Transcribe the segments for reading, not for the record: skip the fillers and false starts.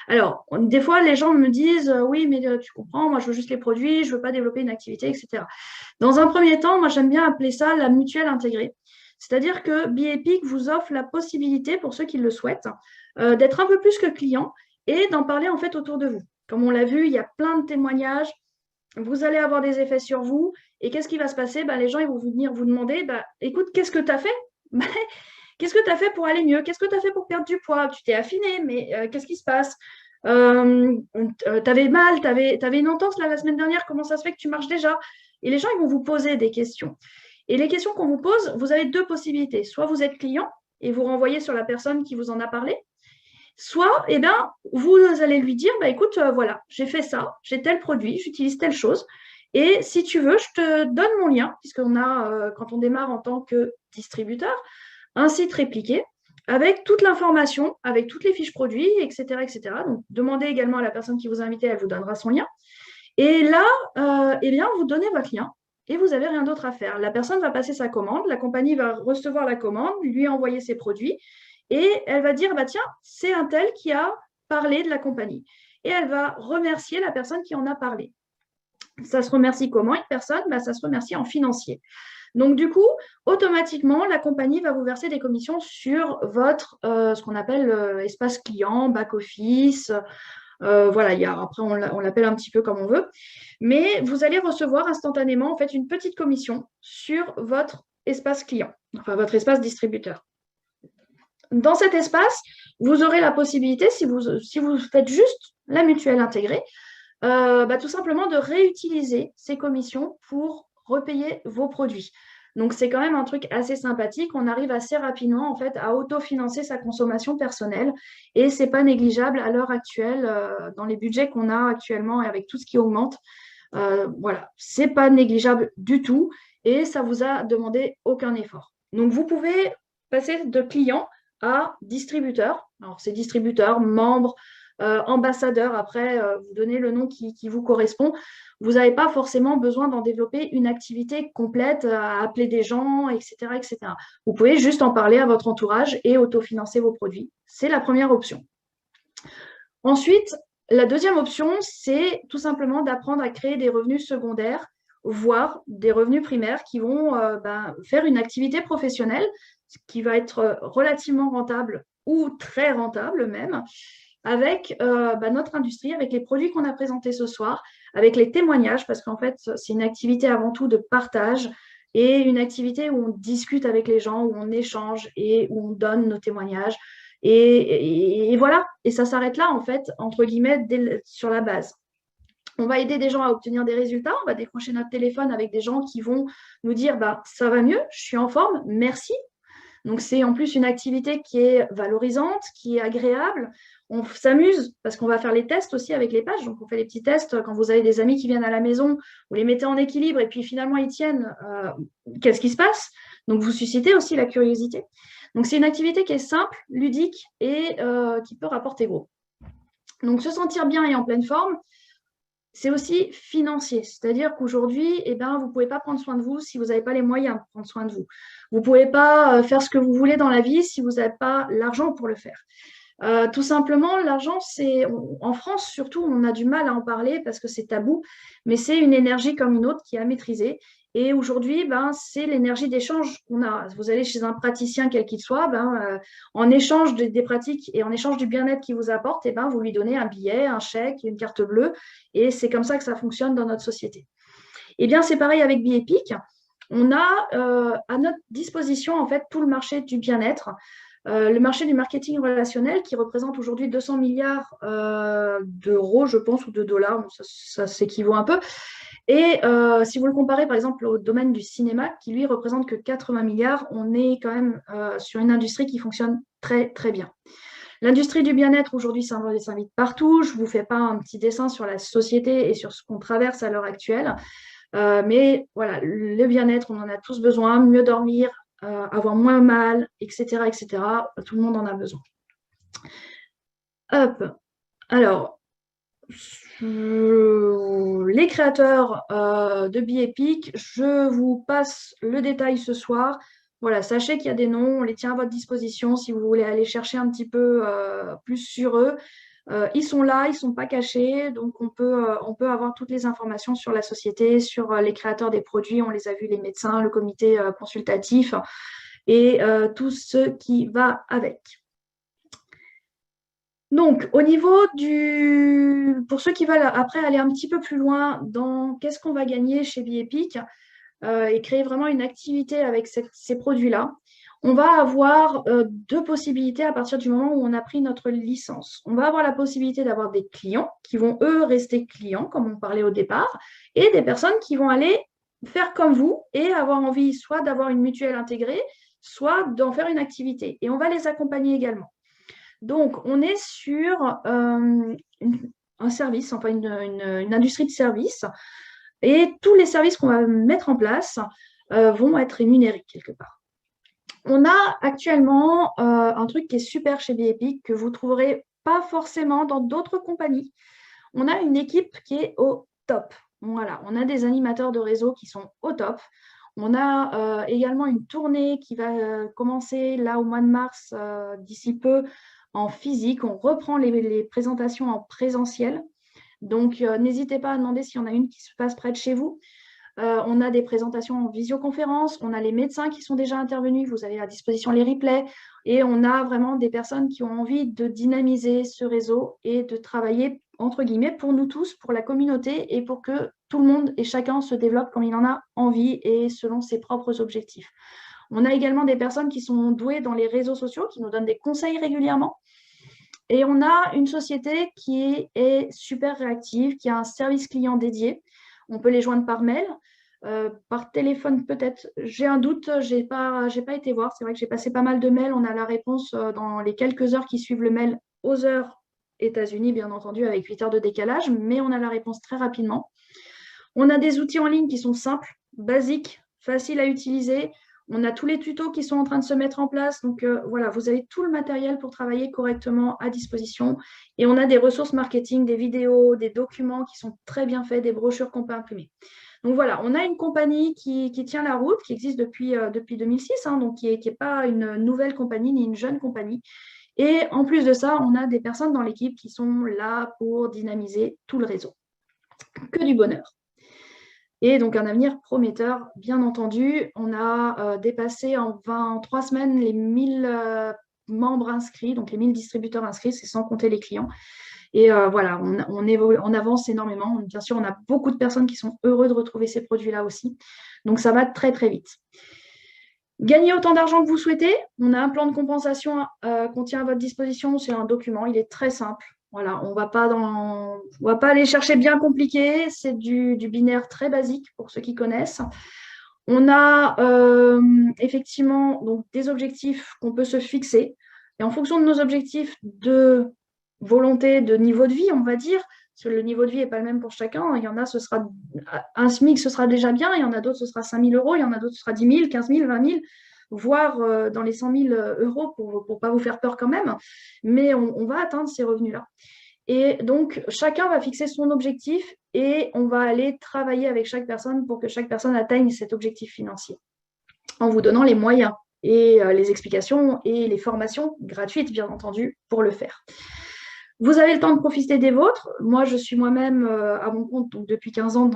Alors, des fois, les gens me disent, oui, mais tu comprends, moi, je veux juste les produits, je ne veux pas développer une activité, etc. Dans un premier temps, moi, j'aime bien appeler ça la mutuelle intégrée. C'est-à-dire que BeEpic vous offre la possibilité, pour ceux qui le souhaitent, d'être un peu plus que client et d'en parler en fait autour de vous. Comme on l'a vu, il y a plein de témoignages. Vous allez avoir des effets sur vous. Et qu'est-ce qui va se passer? Les gens ils vont venir vous demander, écoute, qu'est-ce que tu as fait? Qu'est-ce que tu as fait pour aller mieux? Qu'est-ce que tu as fait pour perdre du poids? Tu t'es affiné, mais qu'est-ce qui se passe? Tu avais mal, tu avais une entorse là, la semaine dernière, comment ça se fait que tu marches déjà? Et les gens, ils vont vous poser des questions. Et les questions qu'on vous pose, vous avez deux possibilités. Soit vous êtes client et vous renvoyez sur la personne qui vous en a parlé, soit vous allez lui dire, écoute, voilà, j'ai fait ça, j'ai tel produit, j'utilise telle chose. Et si tu veux, je te donne mon lien, puisqu'on a, quand on démarre en tant que distributeur, un site répliqué avec toute l'information, avec toutes les fiches produits, etc., etc. Donc, demandez également à la personne qui vous a invité, elle vous donnera son lien. Et là, vous donnez votre lien et vous n'avez rien d'autre à faire. La personne va passer sa commande, la compagnie va recevoir la commande, lui envoyer ses produits et elle va dire, tiens, c'est un tel qui a parlé de la compagnie. Et elle va remercier la personne qui en a parlé. Ça se remercie comment une personne? Ça se remercie en financier. Donc, du coup, automatiquement, la compagnie va vous verser des commissions sur votre, ce qu'on appelle espace client, back-office. Voilà, après, on l'appelle un petit peu comme on veut. Mais vous allez recevoir instantanément, en fait, une petite commission sur votre espace client, enfin, votre espace distributeur. Dans cet espace, vous aurez la possibilité, si vous faites juste la mutuelle intégrée, tout simplement de réutiliser ces commissions pour repayer vos produits. Donc, c'est quand même un truc assez sympathique. On arrive assez rapidement, en fait, à autofinancer sa consommation personnelle. Et ce n'est pas négligeable à l'heure actuelle, dans les budgets qu'on a actuellement et avec tout ce qui augmente. Voilà, ce n'est pas négligeable du tout et ça vous a demandé aucun effort. Donc, vous pouvez passer de client à distributeur. Alors, c'est distributeur, membre, ambassadeur. Après, vous donnez le nom qui vous correspond. Vous n'avez pas forcément besoin d'en développer une activité complète, à appeler des gens, etc., etc. Vous pouvez juste en parler à votre entourage et autofinancer vos produits. C'est la première option. Ensuite, la deuxième option, c'est tout simplement d'apprendre à créer des revenus secondaires, voire des revenus primaires qui vont faire une activité professionnelle qui va être relativement rentable ou très rentable même, avec notre industrie, avec les produits qu'on a présentés ce soir, avec les témoignages, parce qu'en fait, c'est une activité avant tout de partage et une activité où on discute avec les gens, où on échange et où on donne nos témoignages. Et voilà, et ça s'arrête là, en fait, entre guillemets, sur la base. On va aider des gens à obtenir des résultats, on va décrocher notre téléphone avec des gens qui vont nous dire, ça va mieux, je suis en forme, merci. Donc, c'est en plus une activité qui est valorisante, qui est agréable. On s'amuse parce qu'on va faire les tests aussi avec les pages. Donc, on fait les petits tests quand vous avez des amis qui viennent à la maison, vous les mettez en équilibre et puis finalement ils tiennent. Qu'est-ce qui se passe? Donc, vous suscitez aussi la curiosité. Donc, c'est une activité qui est simple, ludique et qui peut rapporter gros. Donc, se sentir bien et en pleine forme, c'est aussi financier. C'est-à-dire qu'aujourd'hui, vous ne pouvez pas prendre soin de vous si vous n'avez pas les moyens de prendre soin de vous. Vous ne pouvez pas faire ce que vous voulez dans la vie si vous n'avez pas l'argent pour le faire. Tout simplement, l'argent, en France surtout, on a du mal à en parler parce que c'est tabou, mais c'est une énergie comme une autre qui est à maîtriser. Et aujourd'hui, c'est l'énergie d'échange qu'on a. Vous allez chez un praticien, quel qu'il soit, en échange des pratiques et en échange du bien-être qu'il vous apporte, vous lui donnez un billet, un chèque, une carte bleue. Et c'est comme ça que ça fonctionne dans notre société. C'est pareil avec BeEpic. On a à notre disposition en fait tout le marché du bien-être. Le marché du marketing relationnel qui représente aujourd'hui 200 milliards d'euros, je pense, ou de dollars, ça s'équivaut un peu. Et si vous le comparez par exemple au domaine du cinéma, qui lui représente que 80 milliards, on est quand même sur une industrie qui fonctionne très très bien. L'industrie du bien-être aujourd'hui s'invite partout. Je ne vous fais pas un petit dessin sur la société et sur ce qu'on traverse à l'heure actuelle. Mais voilà, le bien-être, on en a tous besoin, mieux dormir, avoir moins mal, etc., etc. Tout le monde en a besoin. Hop. Alors, les créateurs de BeEpic, je vous passe le détail ce soir. Voilà, sachez qu'il y a des noms, on les tient à votre disposition si vous voulez aller chercher un petit peu plus sur eux. Ils sont là, ils ne sont pas cachés, donc on peut avoir toutes les informations sur la société, sur les créateurs des produits, on les a vus, les médecins, le comité consultatif et tout ce qui va avec. Donc, au niveau pour ceux qui veulent après aller un petit peu plus loin dans qu'est-ce qu'on va gagner chez BeEpic et créer vraiment une activité avec ces produits-là, on va avoir deux possibilités à partir du moment où on a pris notre licence. On va avoir la possibilité d'avoir des clients qui vont, eux, rester clients, comme on parlait au départ, et des personnes qui vont aller faire comme vous et avoir envie soit d'avoir une mutuelle intégrée, soit d'en faire une activité. Et on va les accompagner également. Donc, on est sur un service, enfin une industrie de services, et tous les services qu'on va mettre en place vont être rémunérés quelque part. On a actuellement un truc qui est super chez BeEpic, que vous ne trouverez pas forcément dans d'autres compagnies. On a une équipe qui est au top. Voilà, on a des animateurs de réseau qui sont au top. On a également une tournée qui va commencer là au mois de mars, d'ici peu, en physique. On reprend les présentations en présentiel. Donc, n'hésitez pas à demander s'il y en a une qui se passe près de chez vous. On a des présentations en visioconférence, on a les médecins qui sont déjà intervenus, vous avez à disposition les replays, et on a vraiment des personnes qui ont envie de dynamiser ce réseau et de travailler, entre guillemets, pour nous tous, pour la communauté, et pour que tout le monde et chacun se développe comme il en a envie et selon ses propres objectifs. On a également des personnes qui sont douées dans les réseaux sociaux, qui nous donnent des conseils régulièrement. Et on a une société qui est super réactive, qui a un service client dédié. On peut les joindre par mail, par téléphone peut-être. J'ai un doute, je n'ai pas été voir. C'est vrai que j'ai passé pas mal de mails. On a la réponse dans les quelques heures qui suivent le mail aux heures États-Unis, bien entendu, avec 8 heures de décalage, mais on a la réponse très rapidement. On a des outils en ligne qui sont simples, basiques, faciles à utiliser. On a tous les tutos qui sont en train de se mettre en place. Donc voilà, vous avez tout le matériel pour travailler correctement à disposition. Et on a des ressources marketing, des vidéos, des documents qui sont très bien faits, des brochures qu'on peut imprimer. Donc voilà, on a une compagnie qui tient la route, qui existe depuis 2006, donc qui n'est pas une nouvelle compagnie ni une jeune compagnie. Et en plus de ça, on a des personnes dans l'équipe qui sont là pour dynamiser tout le réseau. Que du bonheur. Et donc un avenir prometteur, bien entendu. On a dépassé en 3 semaines les 1000 membres inscrits, donc les 1000 distributeurs inscrits, c'est sans compter les clients. Et voilà, on avance énormément. Bien sûr, on a beaucoup de personnes qui sont heureuses de retrouver ces produits-là aussi. Donc ça va très, très vite. Gagner autant d'argent que vous souhaitez, on a un plan de compensation qu'on tient à votre disposition. C'est un document, il est très simple. Voilà, on va pas aller chercher bien compliqué. C'est du binaire très basique pour ceux qui connaissent. On a effectivement donc, des objectifs qu'on peut se fixer. Et en fonction de nos objectifs de volonté, de niveau de vie, on va dire, parce que le niveau de vie n'est pas le même pour chacun. Il y en a, ce sera un SMIC, ce sera déjà bien. Il y en a d'autres, ce sera 5 000 euros. Il y en a d'autres, ce sera 10 000, 15 000, 20 000, voire dans les 100 000 euros pour ne pas vous faire peur quand même. Mais on va atteindre ces revenus-là. Et donc, chacun va fixer son objectif et on va aller travailler avec chaque personne pour que chaque personne atteigne cet objectif financier en vous donnant les moyens et les explications et les formations gratuites, bien entendu, pour le faire. Vous avez le temps de profiter des vôtres. Moi, je suis moi-même à mon compte donc, depuis 15 ans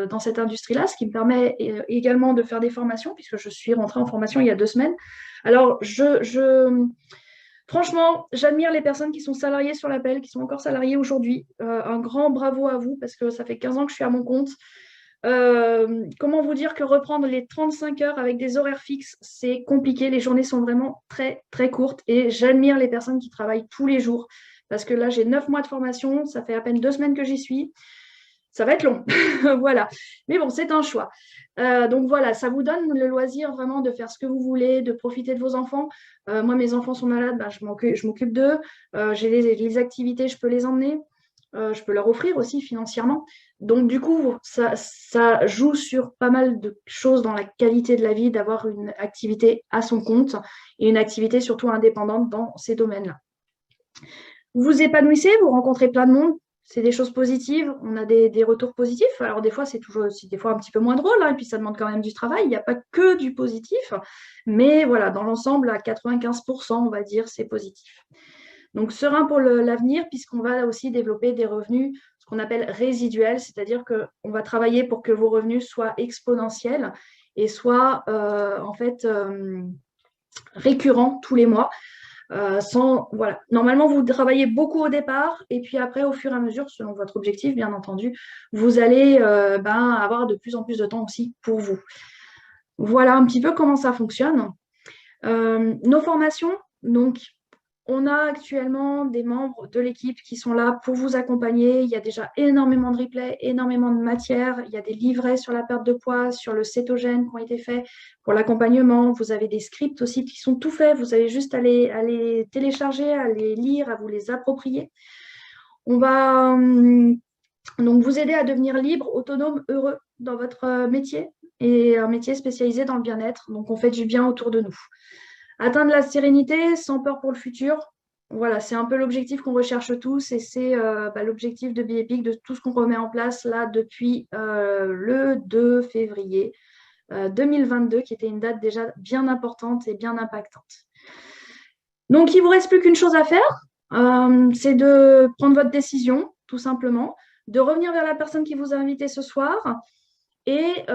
dans cette industrie-là, ce qui me permet également de faire des formations, puisque je suis rentrée en formation il y a 2 semaines. Alors, franchement, j'admire les personnes qui sont salariées sur l'appel, qui sont encore salariées aujourd'hui. Un grand bravo à vous, parce que ça fait 15 ans que je suis à mon compte. Comment vous dire que reprendre les 35 heures avec des horaires fixes, c'est compliqué. Les journées sont vraiment très, très courtes et j'admire les personnes qui travaillent tous les jours. Parce que là, j'ai 9 mois de formation, ça fait à peine 2 semaines que j'y suis. Ça va être long, voilà. Mais bon, c'est un choix. Donc voilà, ça vous donne le loisir vraiment de faire ce que vous voulez, de profiter de vos enfants. Moi, mes enfants sont malades, je m'occupe d'eux. J'ai les activités, je peux les emmener. Je peux leur offrir aussi financièrement. Donc du coup, ça joue sur pas mal de choses dans la qualité de la vie, d'avoir une activité à son compte et une activité surtout indépendante dans ces domaines-là. Vous vous épanouissez, vous rencontrez plein de monde, c'est des choses positives, on a des retours positifs. Alors des fois, c'est des fois un petit peu moins drôle, et puis ça demande quand même du travail, il n'y a pas que du positif, mais voilà, dans l'ensemble, à 95%, on va dire, c'est positif. Donc, serein pour l'avenir, puisqu'on va aussi développer des revenus, ce qu'on appelle résiduels, c'est-à-dire qu'on va travailler pour que vos revenus soient exponentiels et soient en fait récurrents tous les mois. Voilà. Normalement, vous travaillez beaucoup au départ et puis après, au fur et à mesure, selon votre objectif, bien entendu, vous allez avoir de plus en plus de temps aussi pour vous. Voilà un petit peu comment ça fonctionne. Nos formations, donc, on a actuellement des membres de l'équipe qui sont là pour vous accompagner. Il y a déjà énormément de replays, énormément de matière. Il y a des livrets sur la perte de poids, sur le cétogène qui ont été faits pour l'accompagnement. Vous avez des scripts aussi qui sont tout faits. Vous avez juste à les télécharger, à les lire, à vous les approprier. On va donc vous aider à devenir libre, autonome, heureux dans votre métier et un métier spécialisé dans le bien-être. Donc, on fait du bien autour de nous. Atteindre la sérénité sans peur pour le futur. Voilà, c'est un peu l'objectif qu'on recherche tous et c'est l'objectif de BeEpic, de tout ce qu'on remet en place là depuis le 2 février 2022, qui était une date déjà bien importante et bien impactante. Donc, il ne vous reste plus qu'une chose à faire, c'est de prendre votre décision, tout simplement, de revenir vers la personne qui vous a invité ce soir et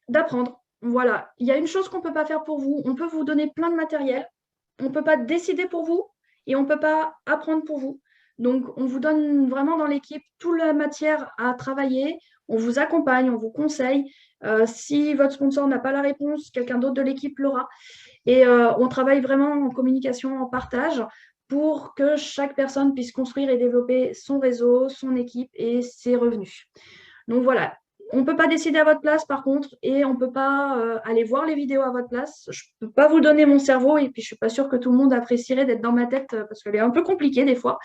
d'apprendre. Voilà, il y a une chose qu'on ne peut pas faire pour vous. On peut vous donner plein de matériel. On ne peut pas décider pour vous et on ne peut pas apprendre pour vous. Donc, on vous donne vraiment dans l'équipe toute la matière à travailler. On vous accompagne, on vous conseille. Si votre sponsor n'a pas la réponse, quelqu'un d'autre de l'équipe l'aura. Et on travaille vraiment en communication, en partage pour que chaque personne puisse construire et développer son réseau, son équipe et ses revenus. Donc voilà, on ne peut pas décider à votre place par contre et on ne peut pas aller voir les vidéos à votre place. Je ne peux pas vous donner mon cerveau et puis je ne suis pas sûre que tout le monde apprécierait d'être dans ma tête parce qu'elle est un peu compliquée des fois.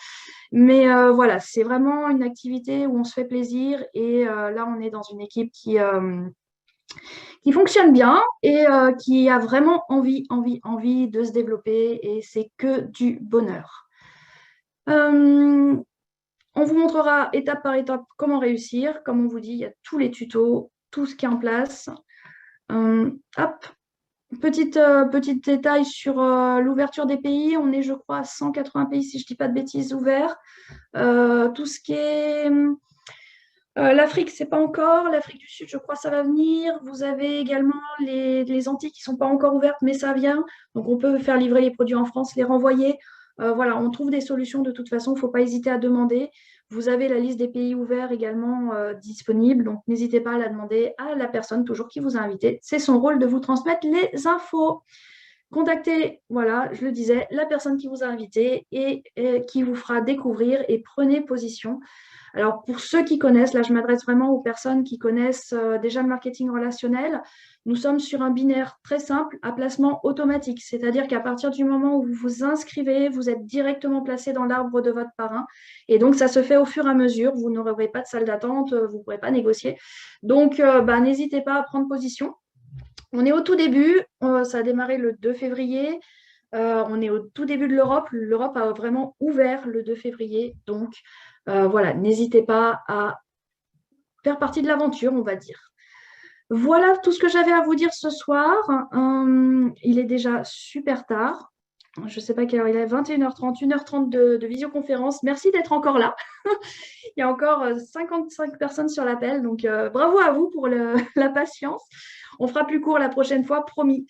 Mais voilà, c'est vraiment une activité où on se fait plaisir et là on est dans une équipe qui fonctionne bien et qui a vraiment envie de se développer et c'est que du bonheur. On vous montrera étape par étape comment réussir. Comme on vous dit, il y a tous les tutos, tout ce qui est en place. Hop, petit détail sur l'ouverture des pays. On est, je crois, à 180 pays, si je ne dis pas de bêtises, ouverts. Tout ce qui est... l'Afrique, ce n'est pas encore. L'Afrique du Sud, je crois, ça va venir. Vous avez également les Antilles qui ne sont pas encore ouvertes, mais ça vient. Donc, on peut faire livrer les produits en France, les renvoyer. Voilà, on trouve des solutions de toute façon. Il ne faut pas hésiter à demander. Vous avez la liste des pays ouverts également disponible. Donc, n'hésitez pas à la demander à la personne toujours qui vous a invité. C'est son rôle de vous transmettre les infos. Contactez, voilà, je le disais, la personne qui vous a invité et qui vous fera découvrir et prenez position. Alors, pour ceux qui connaissent, là, je m'adresse vraiment aux personnes qui connaissent déjà le marketing relationnel. Nous sommes sur un binaire très simple à placement automatique, c'est-à-dire qu'à partir du moment où vous vous inscrivez, vous êtes directement placé dans l'arbre de votre parrain. Et donc, ça se fait au fur et à mesure. Vous n'aurez pas de salle d'attente, vous ne pourrez pas négocier. Donc, n'hésitez pas à prendre position. On est au tout début, ça a démarré le 2 février. On est au tout début de l'Europe. L'Europe a vraiment ouvert le 2 février. Donc, voilà, n'hésitez pas à faire partie de l'aventure, on va dire. Voilà tout ce que j'avais à vous dire ce soir. Il est déjà super tard. Je ne sais pas quelle heure il est, 21h30, 1h30 de visioconférence. Merci d'être encore là. Il y a encore 55 personnes sur l'appel, donc bravo à vous pour la patience. On fera plus court la prochaine fois, promis.